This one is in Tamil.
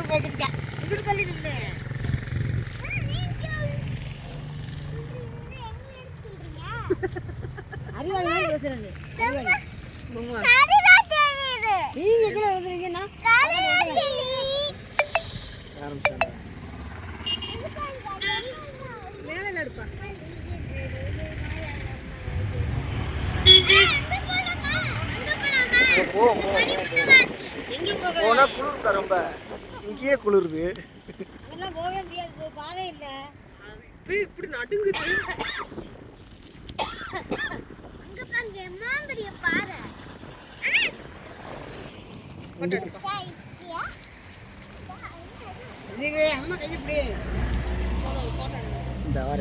கேக்குறீங்க இப்படி தள்ளி நின்னு அறிவாளி மாதிரி பேசுறாங்க நீங்க கீழே வந்துருக்கீங்கன்னா மேலே எடுப்பா போனா குளிர்தா ரொம்ப இங்கேயே குளிருது போகவே முடியாது பாதை இல்லை இப்படி நடுங்குது அம்மா கையப்படி இந்த வார